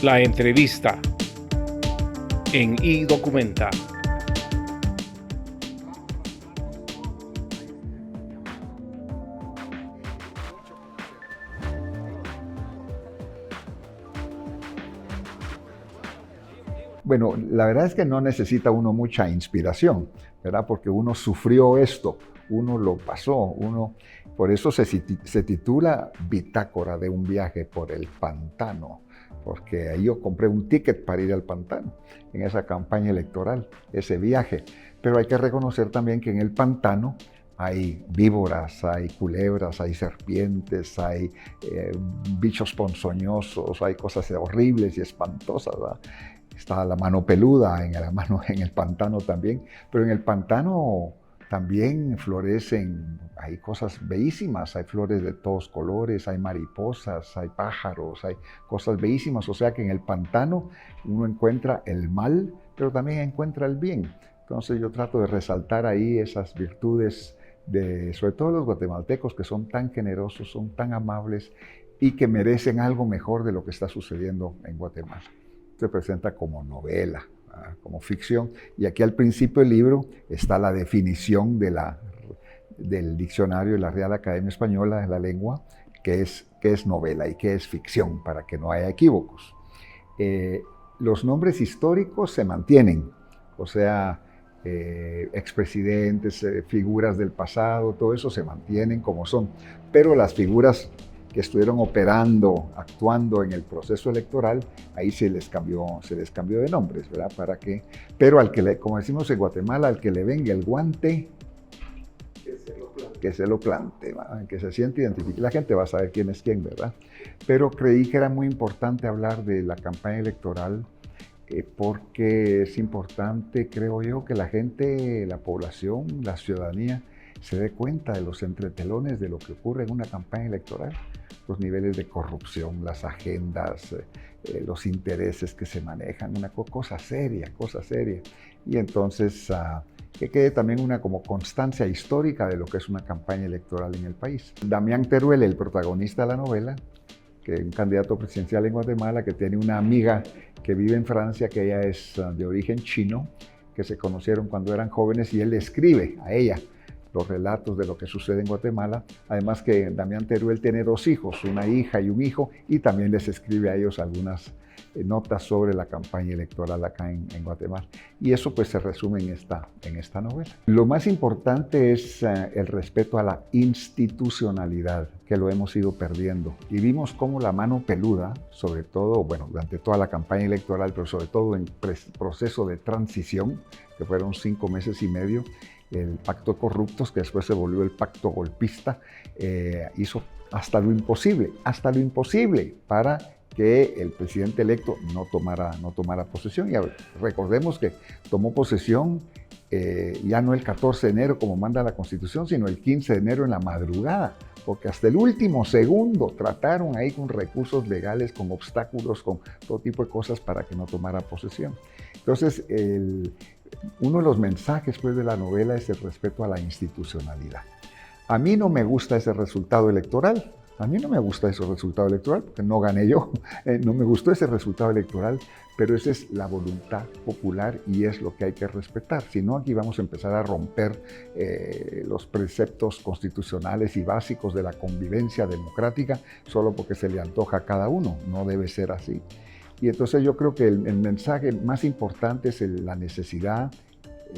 La entrevista en iDocumenta. Bueno, la verdad es que no necesita uno mucha inspiración, ¿verdad? Porque uno sufrió esto, uno lo pasó, por eso se titula Bitácora de un viaje por el pantano, porque ahí yo compré un ticket para ir al pantano en esa campaña electoral, ese viaje. Pero hay que reconocer también que en el pantano hay víboras, hay culebras, hay serpientes, hay bichos ponzoñosos, hay cosas horribles y espantosas, ¿verdad? Está la mano peluda en el pantano también, pero en el pantano también florecen, hay cosas bellísimas, hay flores de todos colores, hay mariposas, hay pájaros, hay cosas bellísimas, o sea que en el pantano uno encuentra el mal, pero también encuentra el bien. Entonces yo trato de resaltar ahí esas virtudes sobre todo los guatemaltecos, que son tan generosos, son tan amables y que merecen algo mejor de lo que está sucediendo en Guatemala. Se presenta como novela, como ficción, y aquí al principio del libro está la definición del diccionario de la Real Academia Española de la Lengua, qué es novela y qué es ficción, para que no haya equívocos. Los nombres históricos se mantienen, o sea, expresidentes, figuras del pasado, todo eso se mantienen como son, pero las figuras que estuvieron operando, actuando en el proceso electoral, ahí se les cambió de nombres, ¿verdad? Pero como decimos en Guatemala, al que le venga el guante, que se lo plante, ¿verdad? Que se siente identificado. La gente va a saber quién es quién, ¿verdad? Pero creí que era muy importante hablar de la campaña electoral porque es importante, creo yo, que la gente, la población, la ciudadanía, se dé cuenta de los entretelones de lo que ocurre en una campaña electoral, los niveles de corrupción, las agendas, los intereses que se manejan, una cosa seria, cosa seria. Y entonces que quede también una como constancia histórica de lo que es una campaña electoral en el país. Damián Teruel, el protagonista de la novela, que es un candidato presidencial en Guatemala, que tiene una amiga que vive en Francia, que ella es de origen chino, que se conocieron cuando eran jóvenes, y él le escribe a ella los relatos de lo que sucede en Guatemala. Además que Damián Teruel tiene 2 hijos, una hija y un hijo, y también les escribe a ellos algunas notas sobre la campaña electoral acá en Guatemala. Y eso pues se resume en esta novela. Lo más importante es el respeto a la institucionalidad, que lo hemos ido perdiendo. Y vimos cómo la mano peluda, sobre todo, bueno, durante toda la campaña electoral, pero sobre todo en proceso de transición, que fueron 5 meses y medio, el pacto de corruptos, que después se volvió el pacto golpista, hizo hasta lo imposible para que el presidente electo no tomara posesión. Y recordemos que tomó posesión ya no el 14 de enero como manda la Constitución, sino el 15 de enero en la madrugada, porque hasta el último segundo trataron ahí con recursos legales, con obstáculos, con todo tipo de cosas para que no tomara posesión. Entonces, uno de los mensajes pues, de la novela es el respeto a la institucionalidad. A mí no me gusta ese resultado electoral. Porque no gané yo. No me gustó ese resultado electoral, pero esa es la voluntad popular y es lo que hay que respetar. Si no, aquí vamos a empezar a romper los preceptos constitucionales y básicos de la convivencia democrática solo porque se le antoja a cada uno. No debe ser así. Y entonces yo creo que el mensaje más importante es la necesidad,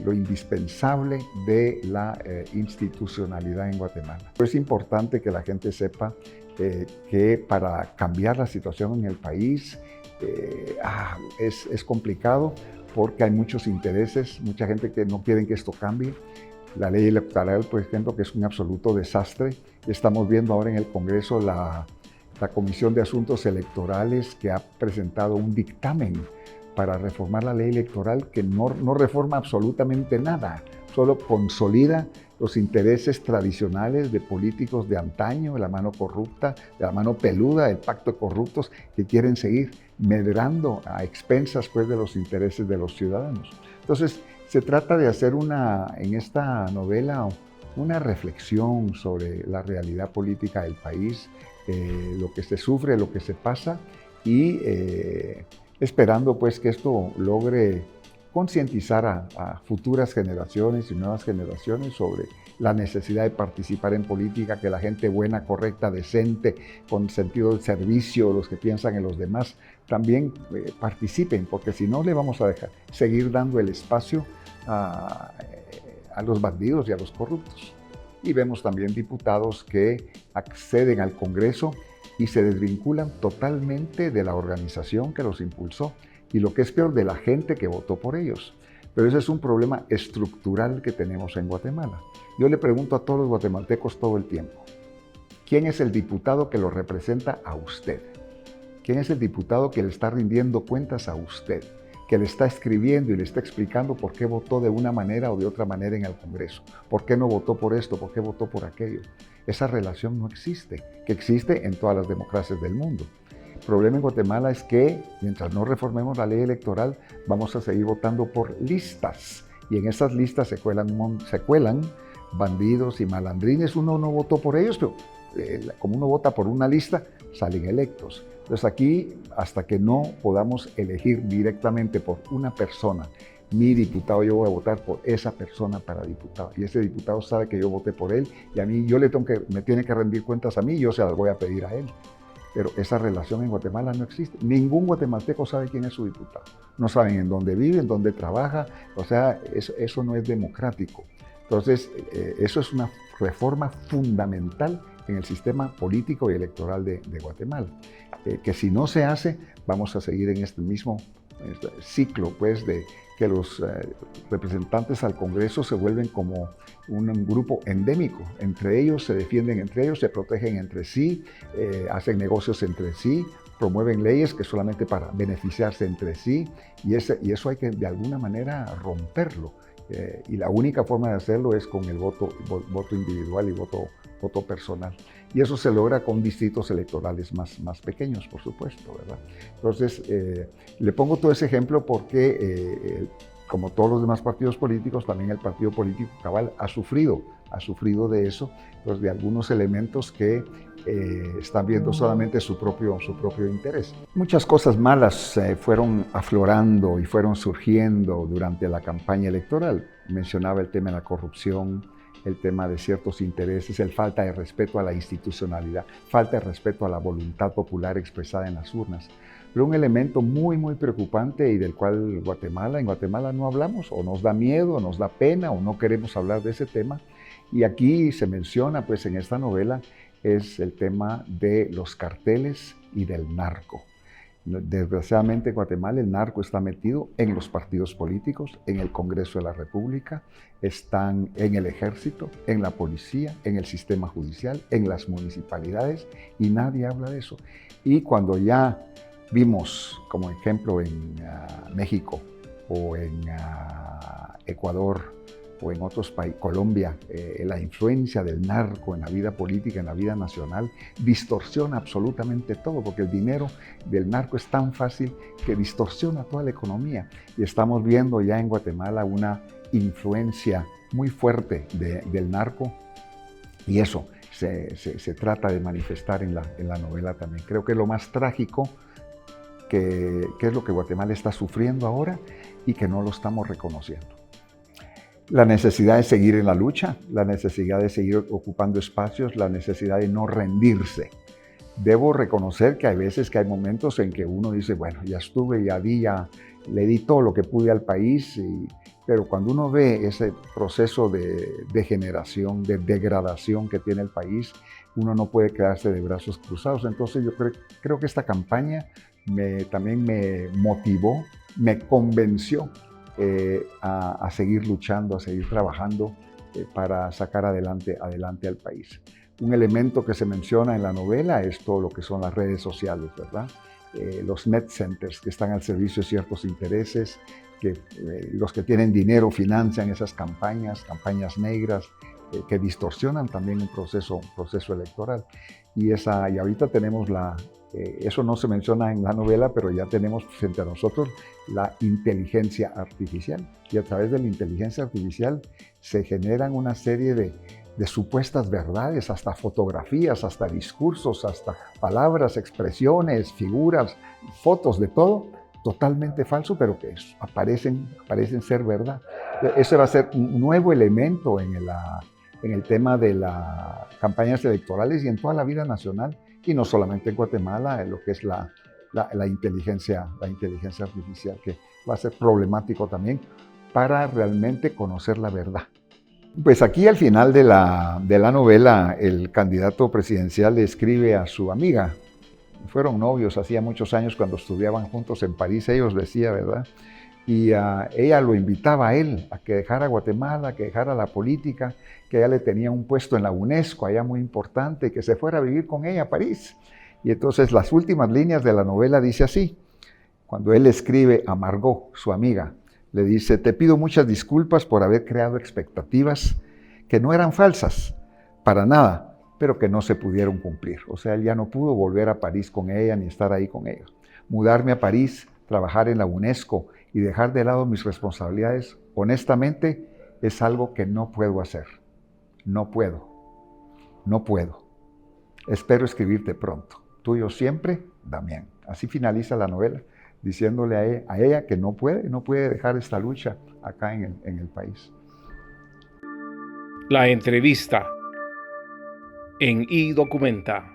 lo indispensable de la institucionalidad en Guatemala. Es importante que la gente sepa que para cambiar la situación en el país es complicado porque hay muchos intereses, mucha gente que no quiere que esto cambie. La ley electoral, por ejemplo, que es un absoluto desastre. Estamos viendo ahora en el Congreso la Comisión de Asuntos Electorales, que ha presentado un dictamen para reformar la ley electoral que no reforma absolutamente nada, solo consolida los intereses tradicionales de políticos de antaño, de la mano corrupta, de la mano peluda, del pacto de corruptos, que quieren seguir medrando a expensas pues, de los intereses de los ciudadanos. Entonces, se trata de hacer en esta novela una reflexión sobre la realidad política del país, lo que se sufre, lo que se pasa, y esperando pues que esto logre concientizar a futuras generaciones y nuevas generaciones sobre la necesidad de participar en política, que la gente buena, correcta, decente, con sentido de servicio, los que piensan en los demás, también participen, porque si no le vamos a dejar seguir dando el espacio a los bandidos y a los corruptos. Y vemos también diputados que acceden al Congreso y se desvinculan totalmente de la organización que los impulsó y, lo que es peor, de la gente que votó por ellos. Pero ese es un problema estructural que tenemos en Guatemala. Yo le pregunto a todos los guatemaltecos todo el tiempo, ¿quién es el diputado que lo representa a usted? ¿Quién es el diputado que le está rindiendo cuentas a usted? Que le está escribiendo y le está explicando por qué votó de una manera o de otra manera en el Congreso. ¿Por qué no votó por esto? ¿Por qué votó por aquello? Esa relación no existe, que existe en todas las democracias del mundo. El problema en Guatemala es que, mientras no reformemos la ley electoral, vamos a seguir votando por listas. Y en esas listas se cuelan bandidos y malandrines. Uno no votó por ellos, pero como uno vota por una lista, salen electos. Entonces aquí, hasta que no podamos elegir directamente por una persona, mi diputado, yo voy a votar por esa persona para diputado. Y ese diputado sabe que yo voté por él y a mí me tiene que rendir cuentas a mí y yo se las voy a pedir a él. Pero esa relación en Guatemala no existe. Ningún guatemalteco sabe quién es su diputado. No saben en dónde vive, en dónde trabaja. O sea, eso no es democrático. Entonces, eso es una reforma fundamental en el sistema político y electoral de Guatemala. Que si no se hace, vamos a seguir en este mismo ciclo, pues, de que los representantes al Congreso se vuelven como un grupo endémico. Entre ellos se defienden entre ellos, se protegen entre sí, hacen negocios entre sí, promueven leyes que solamente para beneficiarse entre sí, y eso hay que de alguna manera romperlo. Y la única forma de hacerlo es con el voto individual y voto personal. Y eso se logra con distritos electorales más pequeños, por supuesto, ¿verdad? Entonces, le pongo todo ese ejemplo porque, como todos los demás partidos políticos, también el partido político Cabal ha sufrido de eso, pues, de algunos elementos que están viendo solamente su propio interés. Muchas cosas malas fueron aflorando y fueron surgiendo durante la campaña electoral. Mencionaba el tema de la corrupción, el tema de ciertos intereses, el falta de respeto a la institucionalidad, falta de respeto a la voluntad popular expresada en las urnas. Pero un elemento muy, muy preocupante y del cual en Guatemala no hablamos, o nos da miedo, o nos da pena, o no queremos hablar de ese tema. Y aquí se menciona, pues, en esta novela, es el tema de los carteles y del narco. Desgraciadamente en Guatemala el narco está metido en los partidos políticos, en el Congreso de la República, están en el ejército, en la policía, en el sistema judicial, en las municipalidades, y nadie habla de eso. Y cuando ya vimos, como ejemplo, en México o en Ecuador o en otros países, Colombia, la influencia del narco en la vida política, en la vida nacional, distorsiona absolutamente todo, porque el dinero del narco es tan fácil que distorsiona toda la economía. Y estamos viendo ya en Guatemala una influencia muy fuerte del narco, y eso se trata de manifestar en la novela también. Creo que lo más trágico que es lo que Guatemala está sufriendo ahora y que no lo estamos reconociendo. La necesidad de seguir en la lucha, la necesidad de seguir ocupando espacios, la necesidad de no rendirse. Debo reconocer que hay veces que hay momentos en que uno dice, bueno, ya estuve, le di todo lo que pude al país, pero cuando uno ve ese proceso de degeneración, de degradación que tiene el país, uno no puede quedarse de brazos cruzados. Entonces yo creo que esta campaña también me motivó, me convenció a seguir luchando, a seguir trabajando para sacar adelante al país. Un elemento que se menciona en la novela es todo lo que son las redes sociales, ¿verdad? Los net centers que están al servicio de ciertos intereses, que los que tienen dinero financian esas campañas negras, que distorsionan también un proceso electoral. Y ahorita tenemos eso no se menciona en la novela, pero ya tenemos frente a nosotros la inteligencia artificial. Y a través de la inteligencia artificial se generan una serie de supuestas verdades, hasta fotografías, hasta discursos, hasta palabras, expresiones, figuras, fotos, de todo, totalmente falso, pero que parecen ser verdad. Ese va a ser un nuevo elemento en el tema de las campañas electorales y en toda la vida nacional, y no solamente en Guatemala, en lo que es la inteligencia artificial, que va a ser problemático también para realmente conocer la verdad. Pues aquí al final de la novela, el candidato presidencial le escribe a su amiga. Fueron novios hacía muchos años cuando estudiaban juntos en París, ellos decía, ¿verdad? Y ella lo invitaba a él a que dejara Guatemala, que dejara la política, que ella le tenía un puesto en la UNESCO, allá muy importante, que se fuera a vivir con ella a París. Y entonces las últimas líneas de la novela dice así, cuando él escribe a Margot, su amiga, le dice: te pido muchas disculpas por haber creado expectativas que no eran falsas, para nada, pero que no se pudieron cumplir. O sea, él ya no pudo volver a París con ella ni estar ahí con ella. Mudarme a París, trabajar en la UNESCO y dejar de lado mis responsabilidades, honestamente, es algo que no puedo hacer. No puedo. Espero escribirte pronto. Tuyo siempre, Damián. Así finaliza la novela, diciéndole a ella que no puede dejar esta lucha acá en el país. La entrevista en iDocumenta.